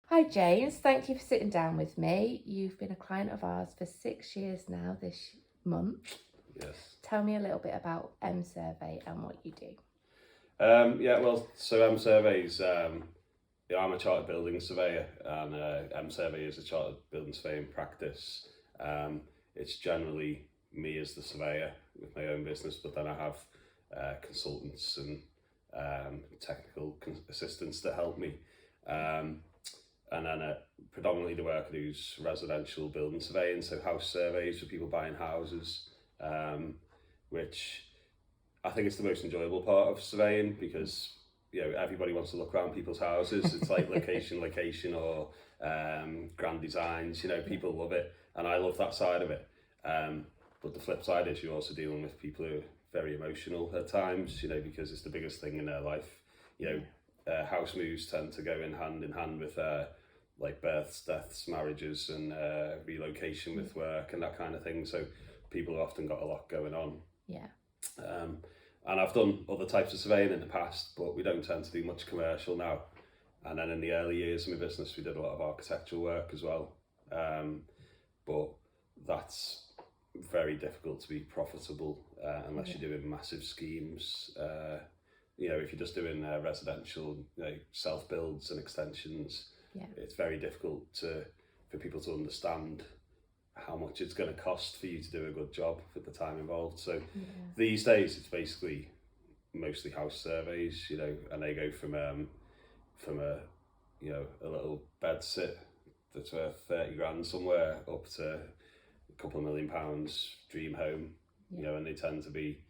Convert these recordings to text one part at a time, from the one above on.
Hi James, thank you for sitting down with me. You've been a client of ours for 6 years now this month. Yes. Tell me a little bit about M Survey and what you do. So Surveys, I'm a chartered building surveyor, and Survey is a chartered building surveying practice. It's generally me as the surveyor with my own business, but then I have consultants and technical assistants that help me. And then predominantly the work I do is residential building surveying, so house surveys for people buying houses, which I think it's the most enjoyable part of surveying because everybody wants to look around people's houses. It's like location, or grand designs. People love it, and I love that side of it. But the flip side is you're also dealing with people who are very emotional at times. Because it's the biggest thing in their life. House moves tend to go in hand with like births, deaths, marriages, and relocation with work and that kind of thing. So people have often got a lot going on. Yeah. And I've done other types of surveying in the past, but we don't tend to do much commercial now. And then in the early years of my business, we did a lot of architectural work as well. But that's very difficult to be profitable unless you're doing massive schemes. If you're just doing residential, self-builds and extensions, it's very difficult for people to understand how much it's going to cost for you to do a good job for the time involved. So these days it's basically mostly house surveys, and they go from a little bed sit that's worth 30 grand somewhere up to a couple of £1 million dream home, and they tend to be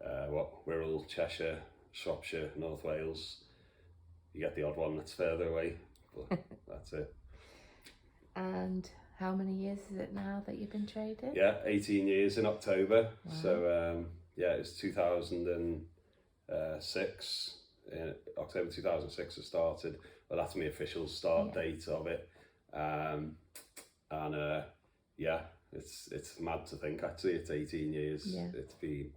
Wirral, Cheshire, Shropshire, North Wales. You get the odd one that's further away, but that's it. And how many years is it now that you've been trading? 18 years in October. Wow. So it's 2006. In October 2006 I started. Well, that's my official start date of it. It's mad to think actually it's 18 years. It's been.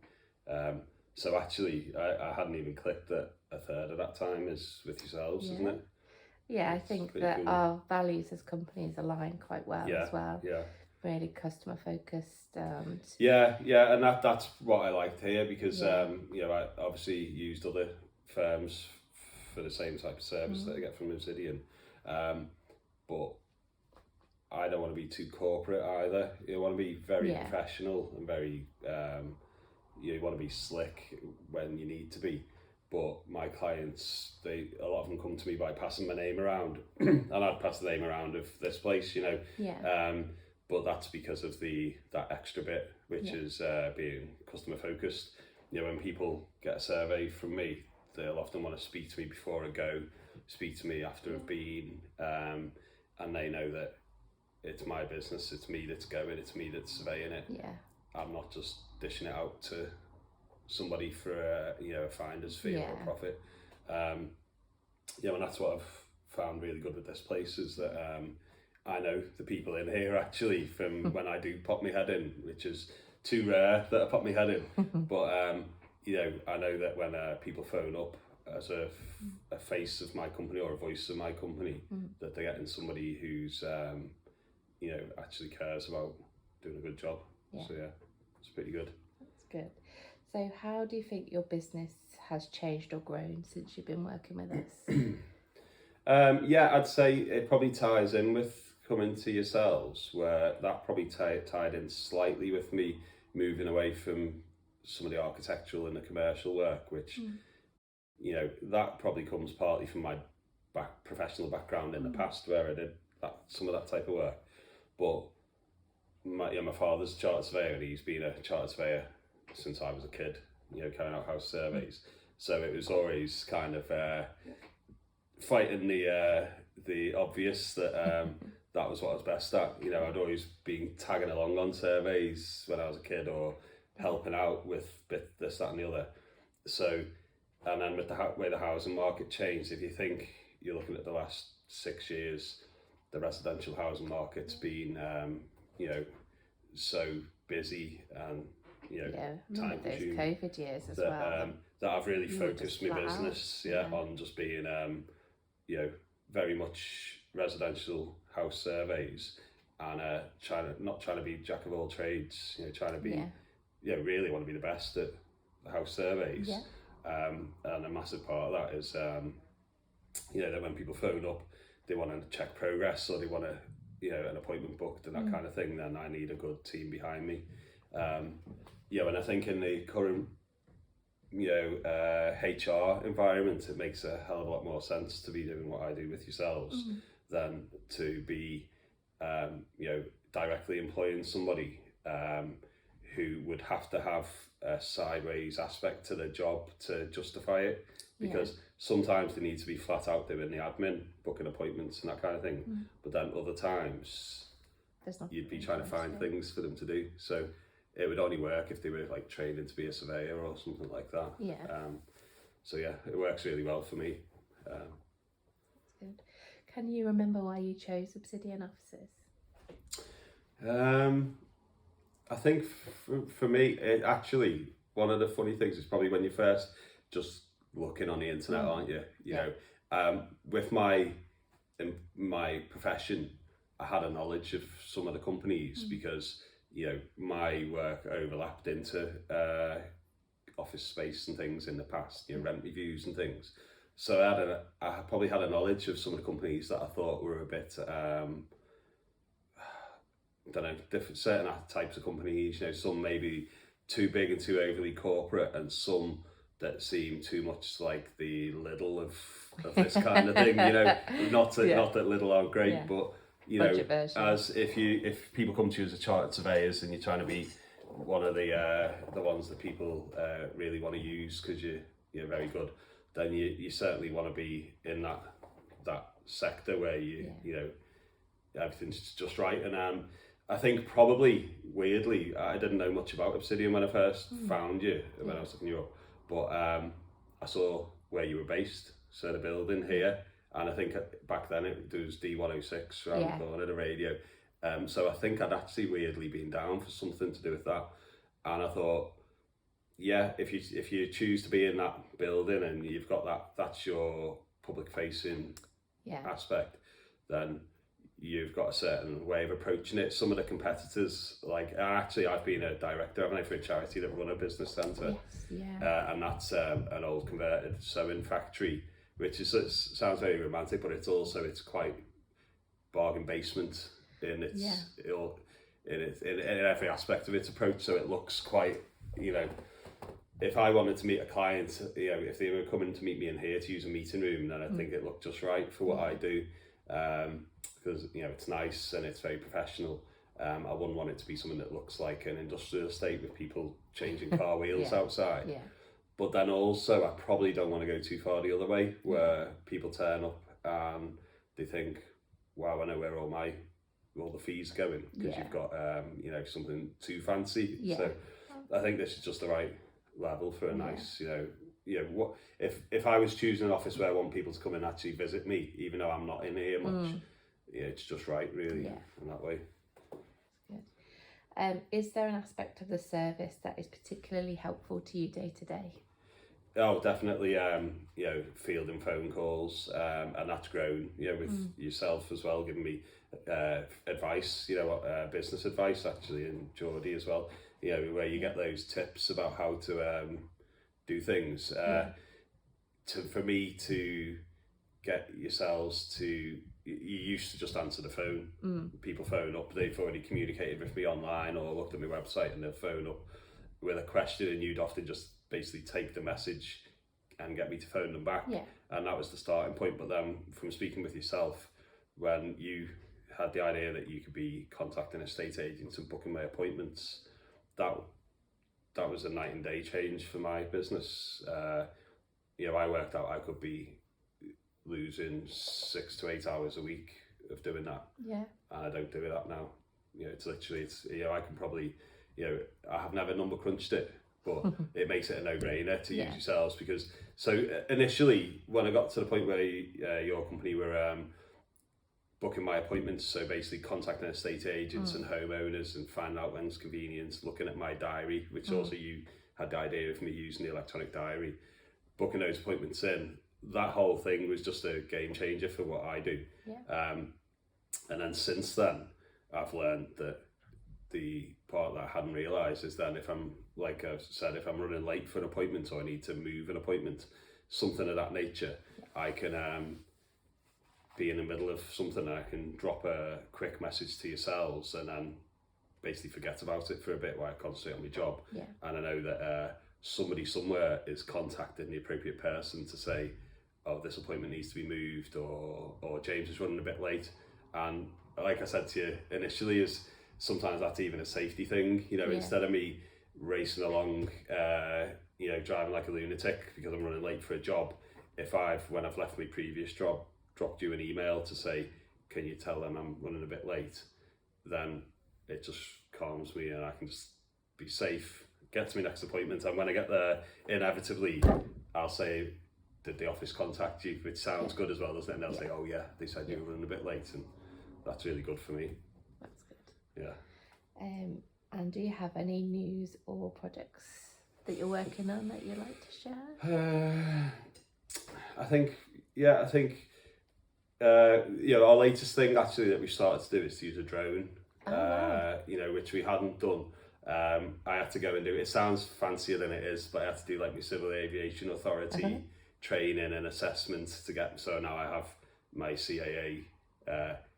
So actually I hadn't even clicked that a third of that time is with yourselves, isn't it? Yeah, I think that cool. Our values as companies align quite well as well. Yeah. Really customer focused. And that's what I liked here because I obviously used other firms for the same type of service that I get from Obsidian, but I don't want to be too corporate either. You want to be very professional and very you want to be slick when you need to be. But my clients, a lot of them come to me by passing my name around, and I'd pass the name around of this place, but that's because of that extra bit, which is being customer focused. When people get a survey from me, they'll often want to speak to me before I go, speak to me after I've been, and they know that it's my business, it's me that's going, it's me that's surveying it. I'm not just dishing it out to somebody for a finder's fee or a profit. And that's what I've found really good with this place is that I know the people in here actually from when I do pop my head in, which is too rare that I pop my head in. But I know that when people phone up as a face of my company or a voice of my company, that they're getting somebody who's actually cares about doing a good job. So it's pretty good. That's good. So how do you think your business has changed or grown since you've been working with us? I'd say it probably ties in with coming to yourselves, where that probably tied in slightly with me moving away from some of the architectural and the commercial work, which, that probably comes partly from my professional background in the past where I did some of that type of work. But my father's a chartered surveyor and he's been a chartered surveyor since I was a kid, carrying out house surveys. So it was always kind of fighting the obvious that that was what I was best at. I'd always been tagging along on surveys when I was a kid or helping out with this, that and the other. So, and then with the way the housing market changed, if you think you're looking at the last 6 years, the residential housing market's been, so busy and time consuming. Those COVID years as well. That I've really focused my business on just being very much residential house surveys and not trying to be jack of all trades, trying to be, really want to be the best at house surveys. And a massive part of that is, that when people phone up, they want to check progress or they want to, an appointment booked and that kind of thing, then I need a good team behind me. And I think in the current, HR environment, it makes a hell of a lot more sense to be doing what I do with yourselves than to be, directly employing somebody who would have to have a sideways aspect to their job to justify it, because sometimes they need to be flat out doing the admin, booking appointments and that kind of thing, but then other times you'd be trying to find things for them to do. So it would only work if they were like training to be a surveyor or something like that. So it works really well for me. That's good. Can you remember why you chose Obsidian offices? I think for me, actually, one of the funny things is probably when you first just looking on the internet, aren't you? You know, with my profession, I had a knowledge of some of the companies because my work overlapped into office space and things in the past, rent reviews and things. So I probably had a knowledge of some of the companies that I thought were a bit, different, certain types of companies, some maybe too big and too overly corporate, and some that seem too much like the Lidl of this kind of thing, not that Lidl aren't great, but as if people come to you as a chartered surveyors and you're trying to be one of the ones that people really want to use because you're very good, then you certainly want to be in that sector where you everything's just right. And I think probably weirdly, I didn't know much about Obsidian when I first found you, when I was looking you up, but I saw where you were based, so the building here, and I think back then it was D106 around the corner, the radio. So I think I'd actually weirdly been down for something to do with that, and I thought, if you choose to be in that building and you've got that's your public facing aspect, then you've got a certain way of approaching it. Some of the competitors, I've been a director, haven't I, for a charity that run a business centre, and that's an old converted sewing factory, which sounds very romantic, but it's quite bargain basement in its in every aspect of its approach. So it looks quite, if I wanted to meet a client, if they were coming to meet me in here to use a meeting room, then I think it looked just right for what I do. Because it's nice and it's very professional. I wouldn't want it to be something that looks like an industrial estate with people changing car wheels outside. But then also, I probably don't want to go too far the other way, where people turn up and they think, "Wow, I know where all the fees are going," because you've got something too fancy. So I think this is just the right level for a nice, what if I was choosing an office where I want people to come and actually visit me, even though I'm not in here much. It's just right, really, in that way. Good. Is there an aspect of the service that is particularly helpful to you day to day? Oh, definitely. Fielding phone calls, and that's grown. With yourself as well, giving me advice. Business advice actually, and Geordie as well. Where you get those tips about how to do things. For me to get yourselves to. You used to just answer the phone. People phone up, they've already communicated with me online or looked at my website, and they'll phone up with a question, and you'd often just basically take the message and get me to phone them back. And that was the starting point. But then from speaking with yourself, when you had the idea that you could be contacting estate agents and booking my appointments, that was a night and day change for my business. I worked out I could be losing 6 to 8 hours a week of doing that, and I don't do that now. It's literally, I can probably, I have never number crunched it, but it makes it a no-brainer to use yourselves, because initially when I got to the point where your company were booking my appointments, so basically contacting estate agents and homeowners and finding out when's convenient, looking at my diary, which also you had the idea of me using the electronic diary, booking those appointments in. that whole thing was just a game changer for what I do. And then since then, I've learned that the part that I hadn't realised is then if I'm, like I said, if I'm running late for an appointment or I need to move an appointment, something of that nature, I can be in the middle of something and I can drop a quick message to yourselves and then basically forget about it for a bit while I concentrate on my job. And I know that somebody somewhere is contacting the appropriate person to say, oh, this appointment needs to be moved, or James is running a bit late. And like I said to you initially, is sometimes that's even a safety thing, you know, instead of me racing along, you know, driving like a lunatic because I'm running late for a job, if when I've left my previous job, dropped you an email to say, can you tell them I'm running a bit late, then it just calms me and I can just be safe, get to my next appointment. And when I get there, inevitably, I'll say, did the office contact you? Which sounds good as well, doesn't it? And they'll say, oh yeah, they said you were running a bit late, and that's really good for me. That's good. Yeah. And do you have any news or projects that you're working on that you'd like to share? I think, you know, our latest thing actually that we've started to do is to use a drone, you know, which we hadn't done. I had to go and do it. It sounds fancier than it is, but I had to do like my Civil Aviation Authority training and assessment to get. So now I have my CAA.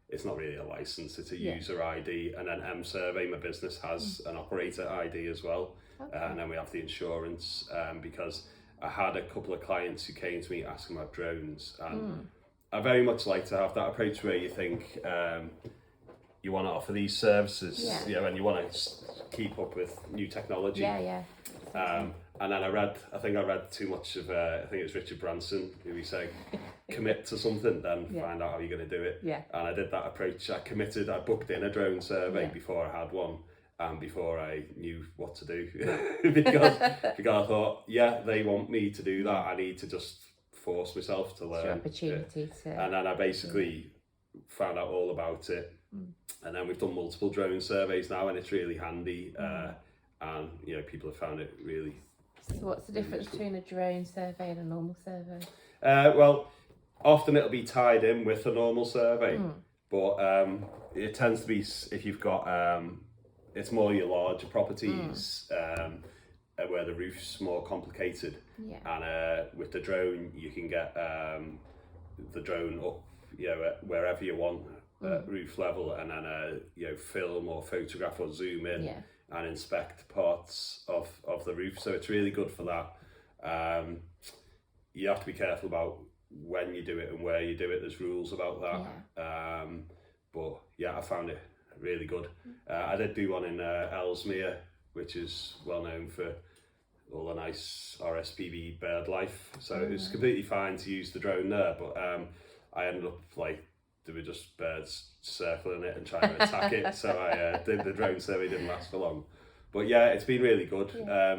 It's not really a license; it's a user ID, and then Survey, my business, has an operator ID as well. And then we have the insurance because I had a couple of clients who came to me asking about drones, and I very much like to have that approach where you think you want to offer these services, you know, and you want to keep up with new technology. And then I think I read too much of, I think it was Richard Branson, who he said, commit to something, then find out how you're going to do it. And I did that approach. I booked in a drone survey before I had one, and before I knew what to do. because I thought, they want me to do that. I need to just force myself to learn. It's your opportunity to... And then I basically found out all about it. And then we've done multiple drone surveys now, and it's really handy. And you know, people have found it really. So what's the difference between a drone survey and a normal survey? Well, often it'll be tied in with a normal survey, but it tends to be if you've got it's more your larger properties where the roof's more complicated. And with the drone, you can get the drone up, you know, wherever you want. Roof level, and then you know, film or photograph or zoom in and inspect parts of the roof. So it's really good for that. You have to be careful about when you do it and where you do it. There's rules about that. But I found it really good. I did do one in Ellesmere, which is well known for all the nice RSPB bird life. So it was completely fine to use the drone there, but I ended up like, there were just birds circling it and trying to attack it. So I did the drone survey, didn't last for long. But it's been really good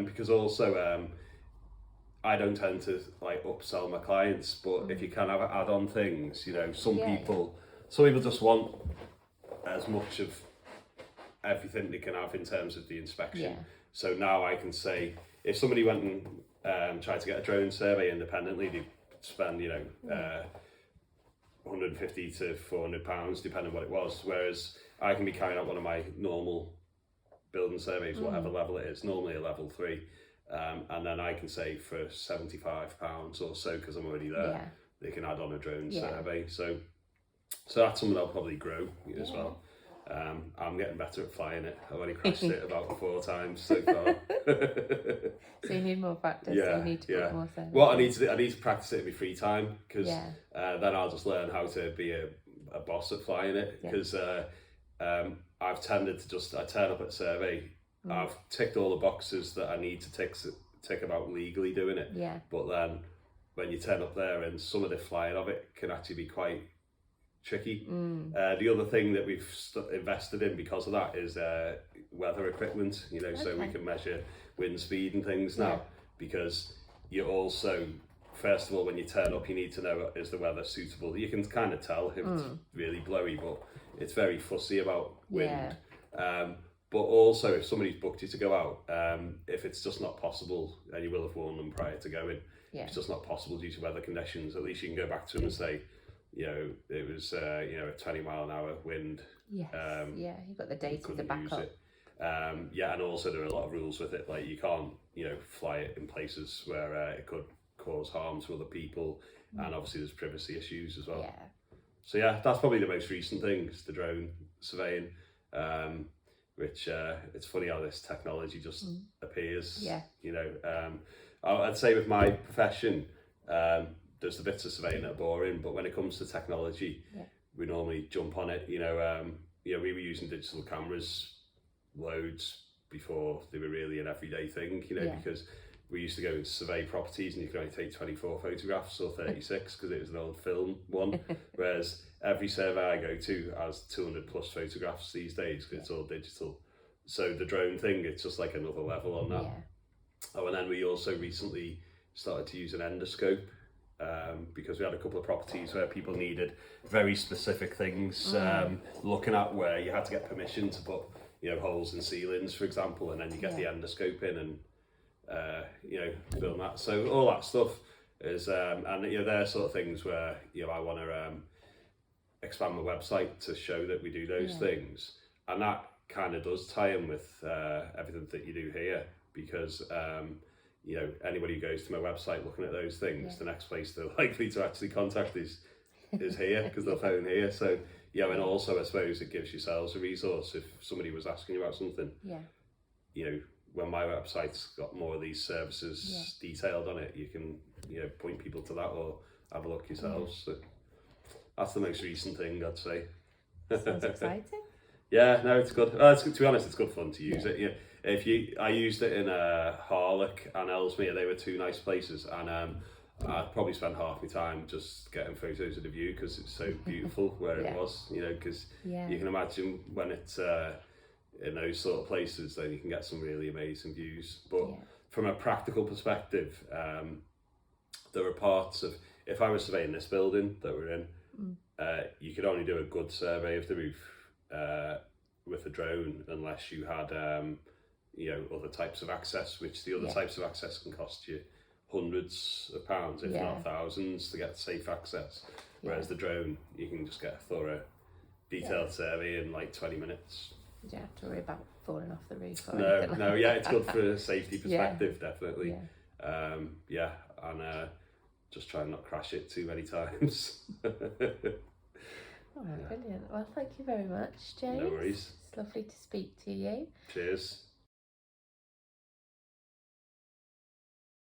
because also I don't tend to like upsell my clients, but if you can have add-on things, you know, some people just want as much of everything they can have in terms of the inspection. So now I can say, if somebody went and tried to get a drone survey independently, they'd spend, you know, 150 to 400 pounds, depending on what it was. Whereas I can be carrying out one of my normal building surveys, whatever level it is, normally a level 3, and then I can say for 75 pounds or so, because I'm already there, they can add on a drone survey. So that's something I'll probably grow as well. I'm getting better at flying it. I've only crashed it about 4 times so far. So you need more practice. So you need to put more service. Well, I need to practice it in my free time, because then I'll just learn how to be a boss at flying it. Because I've tended to I turn up at survey. I've ticked all the boxes that I need to tick about legally doing it. But then when you turn up there, and some of the flying of it can actually be quite tricky. The other thing that we've invested in because of that is weather equipment, you know, so we can measure wind speed and things now, because you also, first of all, when you turn up, you need to know, is the weather suitable? You can kind of tell if it's really blowy, but it's very fussy about wind. But also, if somebody's booked you to go out, if it's just not possible, and you will have warned them prior to going, it's just not possible due to weather conditions, at least you can go back to them and say, you know, it was a 20-mile-an-hour wind. Yes. You've got the data to back up. And also there are a lot of rules with it, like you can't, fly it in places where it could cause harm to other people, and obviously there's privacy issues as well. Yeah. So that's probably the most recent thing, is the drone surveying, which it's funny how this technology just appears. Yeah. I'd say with my profession, there's the bits of surveying that are boring, but when it comes to technology, we normally jump on it. We were using digital cameras loads before they were really an everyday thing, because we used to go and survey properties and you could only take 24 photographs or 36 because it was an old film one, whereas every survey I go to has 200 plus photographs these days because it's all digital. So the drone thing, it's just like another level on that. Oh, and then we also recently started to use an endoscope, because we had a couple of properties where people needed very specific things, looking at, where you had to get permission to put holes in ceilings, for example, and then you get the endoscope in and film that. So all that stuff is and they're sort of things where I want to expand my website to show that we do those things, and that kind of does tie in with everything that you do here, because anybody who goes to my website looking at those things, the next place they're likely to actually contact is here, because they'll phone here. So and also I suppose it gives yourselves a resource if somebody was asking you about something. When my website's got more of these services detailed on it, you can point people to that or have a look yourselves. So that's the most recent thing, I'd say. Sounds exciting. No, it's good. To be honest, it's good fun to use it. I used it in Harlech and Ellesmere. They were two nice places, and I'd probably spend half my time just getting photos of the view because it's so beautiful where it was. Because you can imagine when it's in those sort of places, then you can get some really amazing views. But from a practical perspective, there are parts of, if I was surveying this building that we're in, you could only do a good survey of the roof with a drone unless you had other types of access, which the other types of access can cost you hundreds of pounds, if not thousands, to get safe access. Whereas the drone, you can just get a thorough, detailed survey in like 20 minutes. You don't have to worry about falling off the roof or No, anything. it's good for a safety perspective, definitely. And just try and not crash it too many times. Brilliant. Well, thank you very much, James. No worries. It's lovely to speak to you. Cheers.